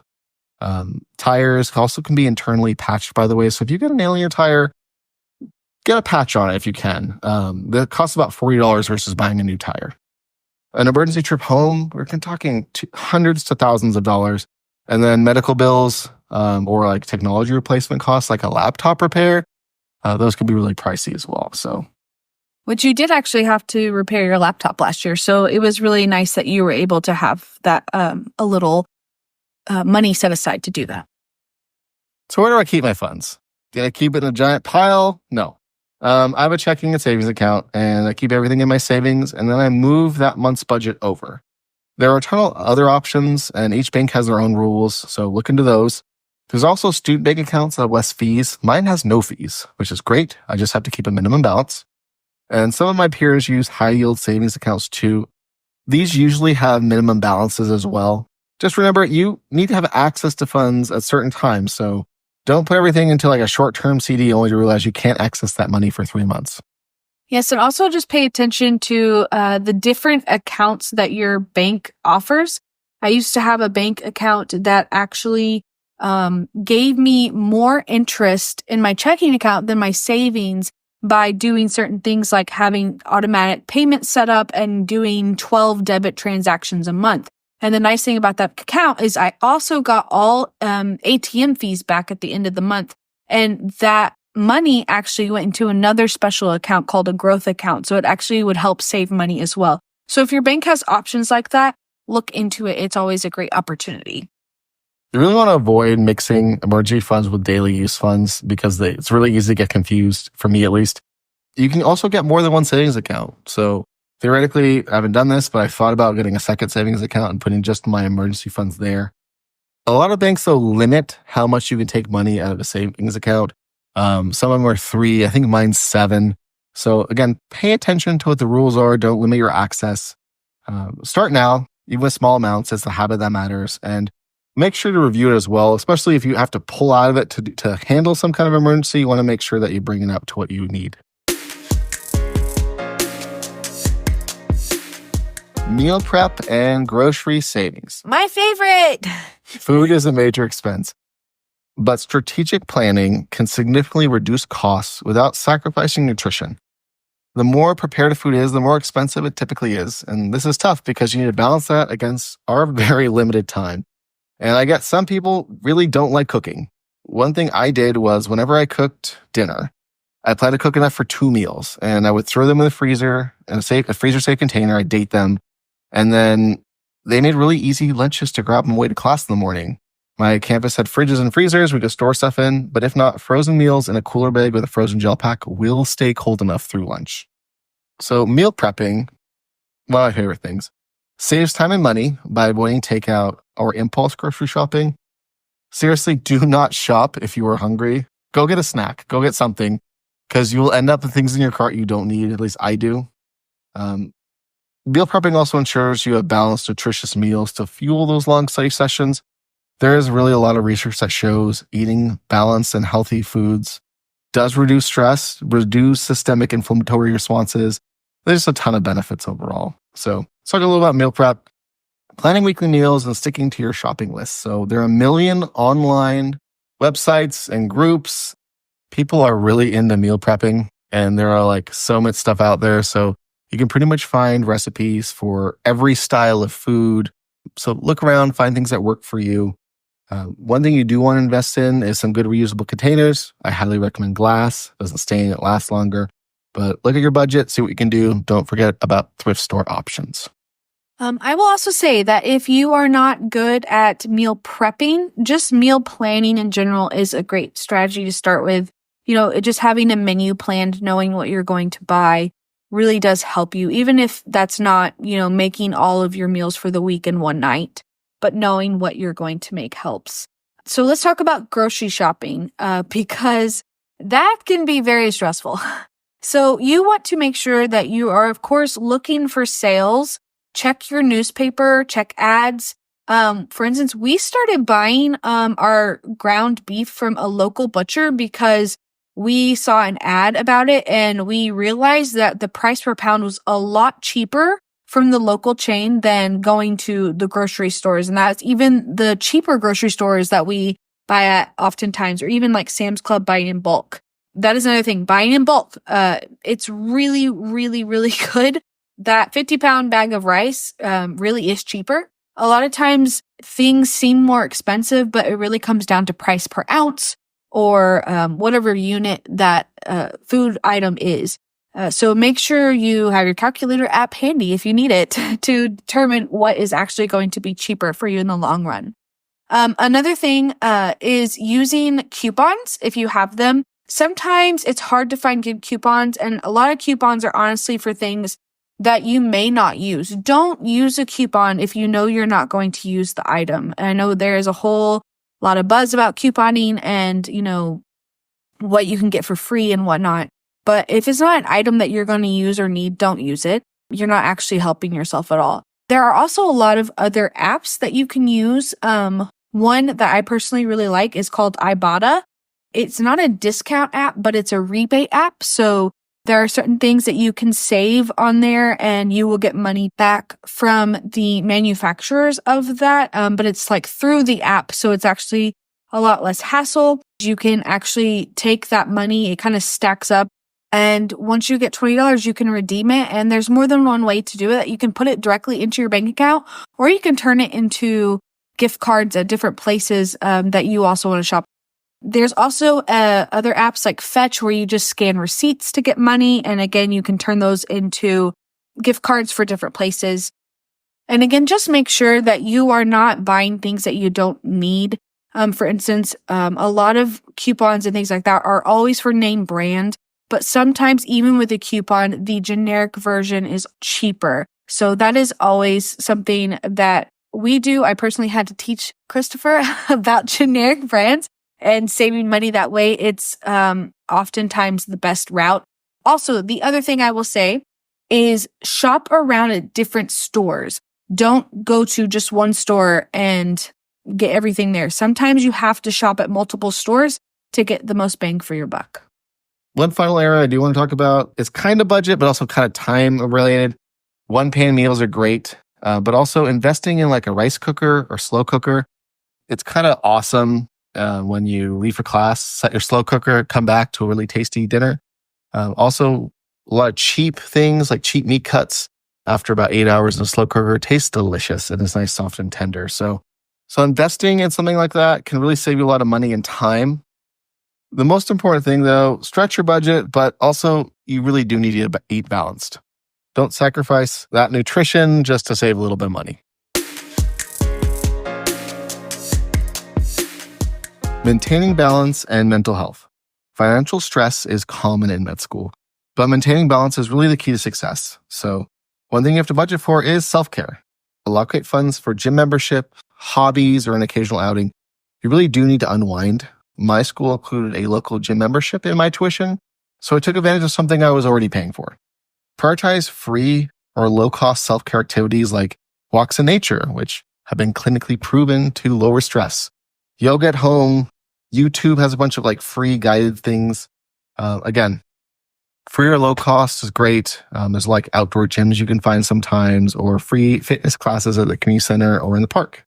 Tires also can be internally patched, by the way. So if you get a nail in your tire, get a patch on it if you can. That costs about $40 versus buying a new tire. An emergency trip home, we're talking hundreds to thousands of dollars. And then medical bills or like technology replacement costs, like a laptop repair, those could be really pricey as well. So,
Which you did actually have to repair your laptop last year. So it was really nice that you were able to have that a little money set aside to do that.
So where do I keep my funds? Did I keep it in a giant pile? No. I have a checking and savings account, and I keep everything in my savings, and then I move that month's budget over. There are a ton of other options, and each bank has their own rules, so look into those. There's also student bank accounts that have less fees. Mine has no fees, which is great. I just have to keep a minimum balance. And some of my peers use high-yield savings accounts too. These usually have minimum balances as well. Just remember, you need to have access to funds at certain times, so don't put everything into like a short-term CD only to realize you can't access that money for 3 months.
Yes, and also just pay attention to the different accounts that your bank offers. I used to have a bank account that actually gave me more interest in my checking account than my savings by doing certain things like having automatic payments set up and doing 12 debit transactions a month. And the nice thing about that account is I also got all ATM fees back at the end of the month. And that money actually went into another special account called a growth account. So it actually would help save money as well. So if your bank has options like that, look into it. It's always a great opportunity.
You really want to avoid mixing emergency funds with daily use funds because it's really easy to get confused, for me at least. You can also get more than one savings account. So theoretically, I haven't done this, but I thought about getting a second savings account and putting just my emergency funds there. A lot of banks, though, limit how much you can take money out of a savings account. Some of them are 3. I think mine's 7. So again, pay attention to what the rules are. Don't limit your access. Start now, even with small amounts. It's the habit that matters. And make sure to review it as well, especially if you have to pull out of it to handle some kind of emergency. You want to make sure that you bring it up to what you need. Meal prep and grocery savings.
My favorite!
Food is a major expense, but strategic planning can significantly reduce costs without sacrificing nutrition. The more prepared a food is, the more expensive it typically is. And this is tough because you need to balance that against our very limited time. And I get some people really don't like cooking. One thing I did was whenever I cooked dinner, I planned to cook enough for 2 meals, and I would throw them in the freezer, in a freezer-safe container. I'd date them. And then they made really easy lunches to grab on the way to class in the morning. My campus had fridges and freezers we could store stuff in, but if not, frozen meals in a cooler bag with a frozen gel pack will stay cold enough through lunch. So meal prepping, one of my favorite things, saves time and money by avoiding takeout or impulse grocery shopping. Seriously, do not shop if you are hungry. Go get a snack. Go get something, because you will end up with things in your cart you don't need. At least I do. Meal prepping also ensures you have balanced, nutritious meals to fuel those long study sessions. There is really a lot of research that shows eating balanced and healthy foods does reduce stress, reduce systemic inflammatory responses. There's a ton of benefits overall. So let's talk a little about meal prep, planning weekly meals, and sticking to your shopping list. So there are a million online websites and groups. People are really into meal prepping, and there are like so much stuff out there. So you can pretty much find recipes for every style of food. So look around, find things that work for you. One thing you do want to invest in is some good reusable containers. I highly recommend glass. It doesn't stain, it lasts longer. But look at your budget, see what you can do. Don't forget about thrift store options.
I will also say that if you are not good at meal prepping, just meal planning in general is a great strategy to start with. Just having a menu planned, knowing what you're going to buy really does help you, even if that's not, making all of your meals for the week in one night, but knowing what you're going to make helps. So let's talk about grocery shopping, because that can be very stressful. So you want to make sure that you are, of course, looking for sales. Check your newspaper, check ads. For instance, we started buying our ground beef from a local butcher because we saw an ad about it and we realized that the price per pound was a lot cheaper from the local chain than going to the grocery stores. And that's even the cheaper grocery stores that we buy at oftentimes, or even like Sam's Club buying in bulk. That is another thing, buying in bulk. It's really, really, really good. That 50-pound bag of rice really is cheaper. A lot of times things seem more expensive, but it really comes down to price per ounce or whatever unit that food item is. So make sure you have your calculator app handy if you need it to determine what is actually going to be cheaper for you in the long run. Another thing is using coupons if you have them. Sometimes it's hard to find good coupons, and a lot of coupons are honestly for things that you may not use. Don't use a coupon if you know you're not going to use the item. And I know there is a whole lot of buzz about couponing and, what you can get for free and whatnot. But if it's not an item that you're going to use or need, don't use it. You're not actually helping yourself at all. There are also a lot of other apps that you can use. One that I personally really like is called Ibotta. It's not a discount app, but it's a rebate app. So there are certain things that you can save on there and you will get money back from the manufacturers of that. But it's like through the app. So it's actually a lot less hassle. You can actually take that money. It kind of stacks up. And once you get $20, you can redeem it. And there's more than one way to do it. You can put it directly into your bank account, or you can turn it into gift cards at different places that you also want to shop. There's also other apps like Fetch where you just scan receipts to get money. And again, you can turn those into gift cards for different places. And again, just make sure that you are not buying things that you don't need. For instance, a lot of coupons and things like that are always for name brand, but sometimes even with a coupon, the generic version is cheaper. So that is always something that we do. I personally had to teach Christopher about generic brands and saving money that way. It's oftentimes the best route. Also, the other thing I will say is shop around at different stores. Don't go to just one store and get everything there. Sometimes you have to shop at multiple stores to get the most bang for your buck.
One final area I do want to talk about is kind of budget, but also kind of time related. One-pan meals are great, but also investing in like a rice cooker or slow cooker. It's kind of awesome when you leave for class, set your slow cooker, come back to a really tasty dinner. Also, a lot of cheap things like cheap meat cuts after about 8 hours in a slow cooker taste delicious and it's nice, soft, and tender. So investing in something like that can really save you a lot of money and time. The most important thing, though, stretch your budget, but also you really do need to eat balanced. Don't sacrifice that nutrition just to save a little bit of money. Maintaining balance and mental health. Financial stress is common in med school, but maintaining balance is really the key to success. So one thing you have to budget for is self-care. Allocate funds for gym membership, hobbies, or an occasional outing. You really do need to unwind. My school included a local gym membership in my tuition, so I took advantage of something I was already paying for. Prioritize free or low-cost self-care activities like walks in nature, which have been clinically proven to lower stress. Yoga at home. YouTube has a bunch of like free guided things. Again, free or low cost is great. There's like outdoor gyms you can find sometimes, or free fitness classes at the community center or in the park.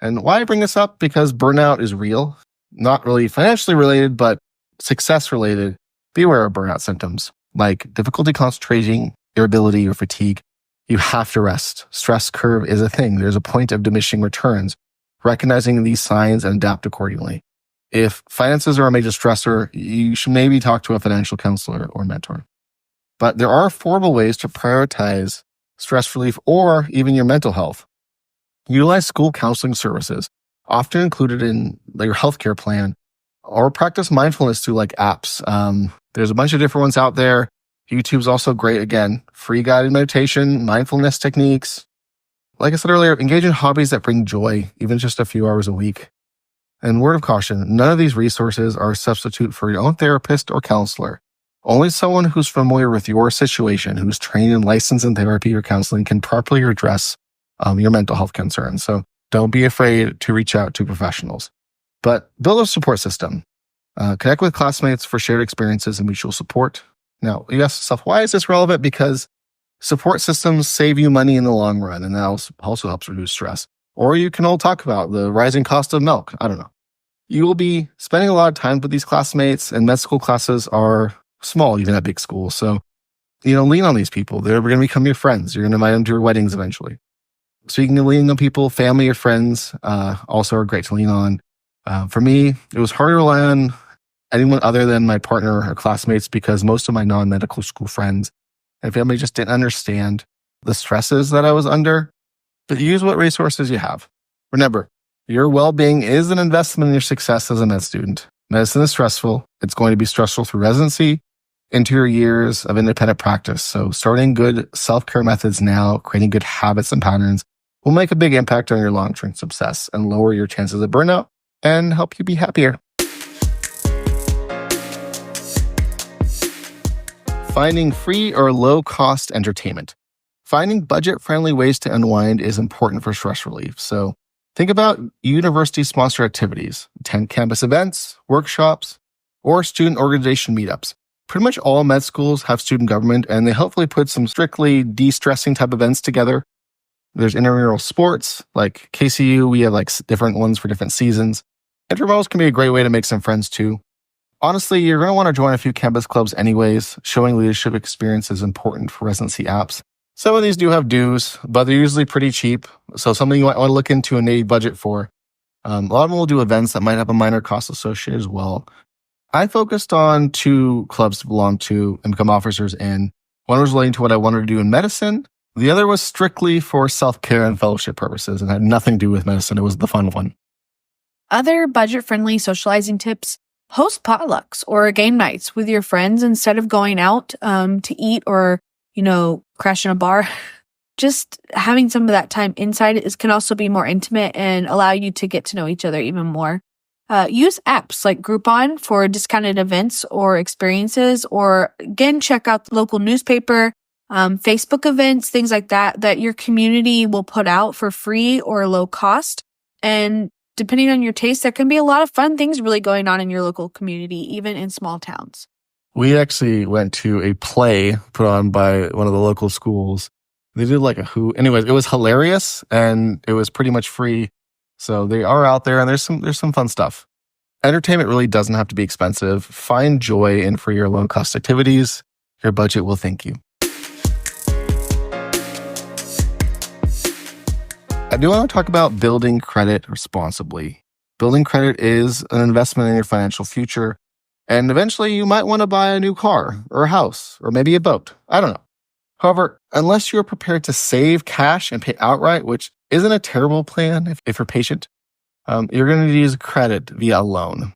And why I bring this up? Because burnout is real. Not really financially related, but success related. Be aware of burnout symptoms like difficulty concentrating, irritability, or fatigue. You have to rest. Stress curve is a thing. There's a point of diminishing returns. recognizing these signs and adapt accordingly. If finances are a major stressor, you should maybe talk to a financial counselor or mentor. But there are affordable ways to prioritize stress relief or even your mental health. Utilize school counseling services, often included in your healthcare plan, or practice mindfulness through apps. There's a bunch of different ones out there. YouTube's also great. Again, free guided meditation, mindfulness techniques. Like I said earlier, engage in hobbies that bring joy, even just a few hours a week. And word of caution, none of these resources are a substitute for your own therapist or counselor. Only someone who's familiar with your situation, who's trained and licensed in therapy or counseling, can properly address your mental health concerns. So don't be afraid to reach out to professionals. But build a support system. Connect with classmates for shared experiences and mutual support. Now, you ask yourself, why is this relevant? Because support systems save you money in the long run, and that also helps reduce stress. Or you can all talk about the rising cost of milk. I don't know. You will be spending a lot of time with these classmates, and med school classes are small, even at big schools. So, lean on these people. They're going to become your friends. You're going to invite them to your weddings eventually. Speaking of leaning on people, family or friends also are great to lean on. For me, it was hard to rely on anyone other than my partner or classmates because most of my non-medical school friends and family just didn't understand the stresses that I was under. But use what resources you have. Remember, your well-being is an investment in your success as a med student. Medicine is stressful. It's going to be stressful through residency, into your years of independent practice. So starting good self-care methods now, creating good habits and patterns will make a big impact on your long-term success and lower your chances of burnout and help you be happier. Finding free or low-cost entertainment. Finding budget-friendly ways to unwind is important for stress relief. So think about university-sponsored activities, attend campus events, workshops, or student organization meetups. Pretty much all med schools have student government, and they hopefully put some strictly de-stressing type events together. There's intramural sports, like KCU, we have different ones for different seasons. Intramurals can be a great way to make some friends too. Honestly, you're going to want to join a few campus clubs anyways. Showing leadership experience is important for residency apps. Some of these do have dues, but they're usually pretty cheap. So something you might want to look into and maybe budget for. A lot of them will do events that might have a minor cost associated as well. I focused on 2 clubs to belong to and become officers in. One was relating to what I wanted to do in medicine. The other was strictly for self-care and fellowship purposes and had nothing to do with medicine. It was the fun one.
Other budget-friendly socializing tips: host potlucks or game nights with your friends instead of going out to eat or, crash in a bar. Just having some of that time inside can also be more intimate and allow you to get to know each other even more. Use apps like Groupon for discounted events or experiences, or again, check out the local newspaper, Facebook events, things like that your community will put out for free or low cost. And depending on your taste, there can be a lot of fun things really going on in your local community, even in small towns.
We actually went to a play put on by one of the local schools. They did a Who. Anyways, it was hilarious and it was pretty much free. So they are out there and there's some fun stuff. Entertainment really doesn't have to be expensive. Find joy in free or low cost activities. Your budget will thank you. I do want to talk about building credit responsibly. Building credit is an investment in your financial future, and eventually you might want to buy a new car or a house or maybe a boat. I don't know. However, unless you're prepared to save cash and pay outright, which isn't a terrible plan if you're patient, you're going to use credit via a loan.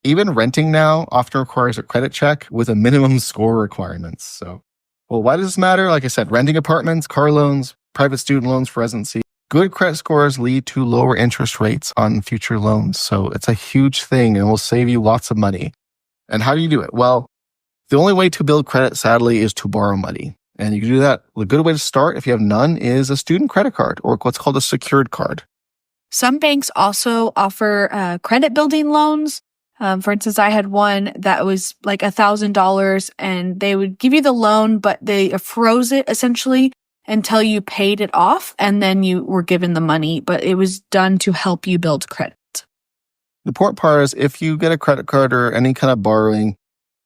Even renting now often requires a credit check with a minimum score requirements. So, why does this matter? Like I said, renting apartments, car loans, private student loans for residency. Good credit scores lead to lower interest rates on future loans. So it's a huge thing and will save you lots of money. And how do you do it? Well, the only way to build credit, sadly, is to borrow money. And you can do that. A good way to start, if you have none, is a student credit card or what's called a secured card.
Some banks also offer credit building loans. For instance, I had one that was $1,000 and they would give you the loan, but they froze it essentially until you paid it off, and then you were given the money, but it was done to help you build credit.
The important part is if you get a credit card or any kind of borrowing,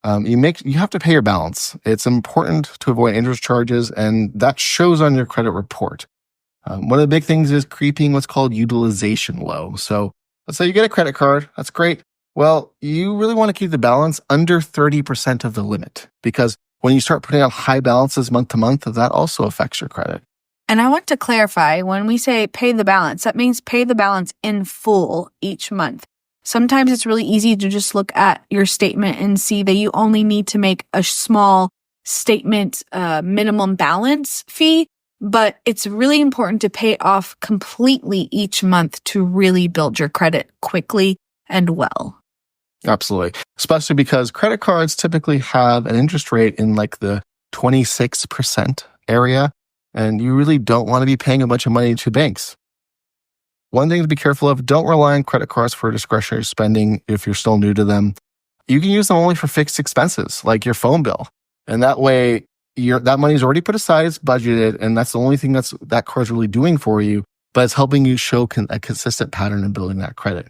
you have to pay your balance. It's important to avoid interest charges, and that shows on your credit report. One of the big things is keeping what's called utilization low. So let's say you get a credit card. That's great. Well, you really want to keep the balance under 30% of the limit, because when you start putting out high balances month to month, that also affects your credit.
And I want to clarify, when we say pay the balance, that means pay the balance in full each month. Sometimes it's really easy to just look at your statement and see that you only need to make a small statement minimum balance fee, but it's really important to pay off completely each month to really build your credit quickly and well.
Absolutely. Especially because credit cards typically have an interest rate in like the 26% area, and you really don't want to be paying a bunch of money to banks. One thing to be careful of, don't rely on credit cards for discretionary spending if you're still new to them. You can use them only for fixed expenses, like your phone bill. And that way, that money is already put aside, it's budgeted, and that's the only thing that card's really doing for you, but it's helping you show a consistent pattern in building that credit.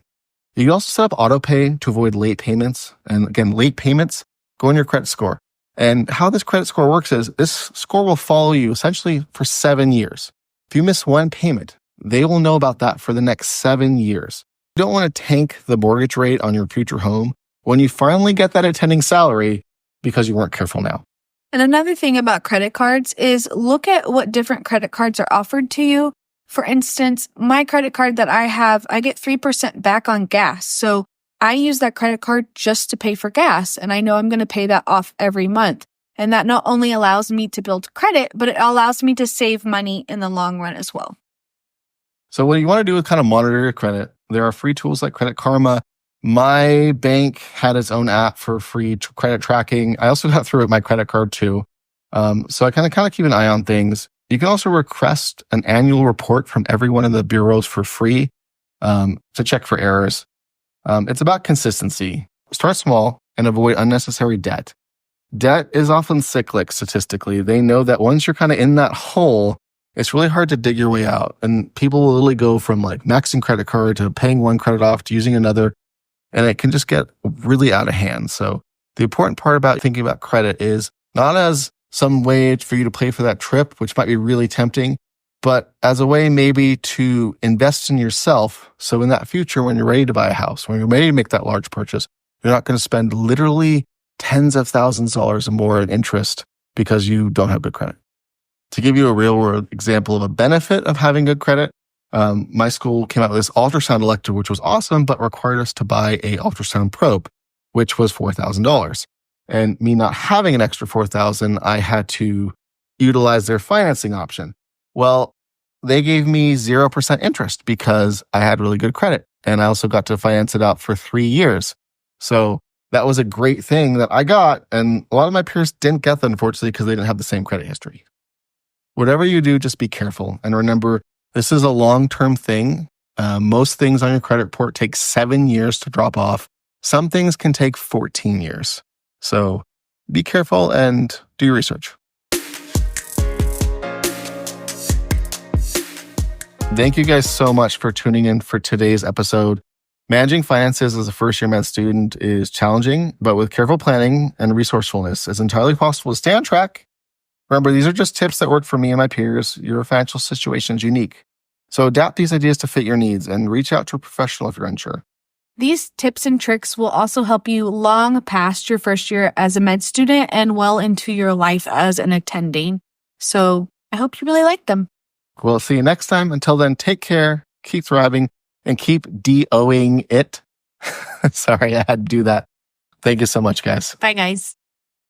You can also set up auto pay to avoid late payments. And again, late payments go on your credit score. And how this credit score works is this score will follow you essentially for 7 years. If you miss one payment, they will know about that for the next 7 years. You don't want to tank the mortgage rate on your future home when you finally get that attending salary because you weren't careful now.
And another thing about credit cards is look at what different credit cards are offered to you. For instance, my credit card that I have, I get 3% back on gas. So I use that credit card just to pay for gas, and I know I'm going to pay that off every month. And that not only allows me to build credit, but it allows me to save money in the long run as well.
So what you want to do is kind of monitor your credit. There are free tools like Credit Karma. My bank had its own app for free credit tracking. I also got through with my credit card too. So I kind of keep an eye on things. You can also request an annual report from every one of the bureaus for free to check for errors. It's about consistency. Start small and avoid unnecessary debt. Debt is often cyclic statistically. They know that once you're kind of in that hole, it's really hard to dig your way out. And people will literally go from like maxing credit card to paying one credit off to using another. And it can just get really out of hand. So the important part about thinking about credit is not as some way for you to pay for that trip, which might be really tempting, but as a way maybe to invest in yourself. So in that future, when you're ready to buy a house, when you're ready to make that large purchase, you're not going to spend literally tens of thousands of dollars or more in interest because you don't have good credit. To give you a real world example of a benefit of having good credit, my school came out with this ultrasound elective, which was awesome, but required us to buy a ultrasound probe, which was $4,000. And me not having an extra $4,000, I had to utilize their financing option. Well, they gave me 0% interest because I had really good credit. And I also got to finance it out for 3 years. So that was a great thing that I got. And a lot of my peers didn't get that, unfortunately, because they didn't have the same credit history. Whatever you do, just be careful. And remember, this is a long-term thing. Most things on your credit report take 7 years to drop off. Some things can take 14 years. So be careful and do your research. Thank you guys so much for tuning in for today's episode. Managing finances as a first-year med student is challenging, but with careful planning and resourcefulness, it's entirely possible to stay on track. Remember, these are just tips that work for me and my peers. Your financial situation is unique. So adapt these ideas to fit your needs and reach out to a professional if you're unsure.
These tips and tricks will also help you long past your first year as a med student and well into your life as an attending. So I hope you really like them.
We'll see you next time. Until then, take care, keep thriving, and keep DOing it. Sorry, I had to do that. Thank you so much, guys.
Bye, guys.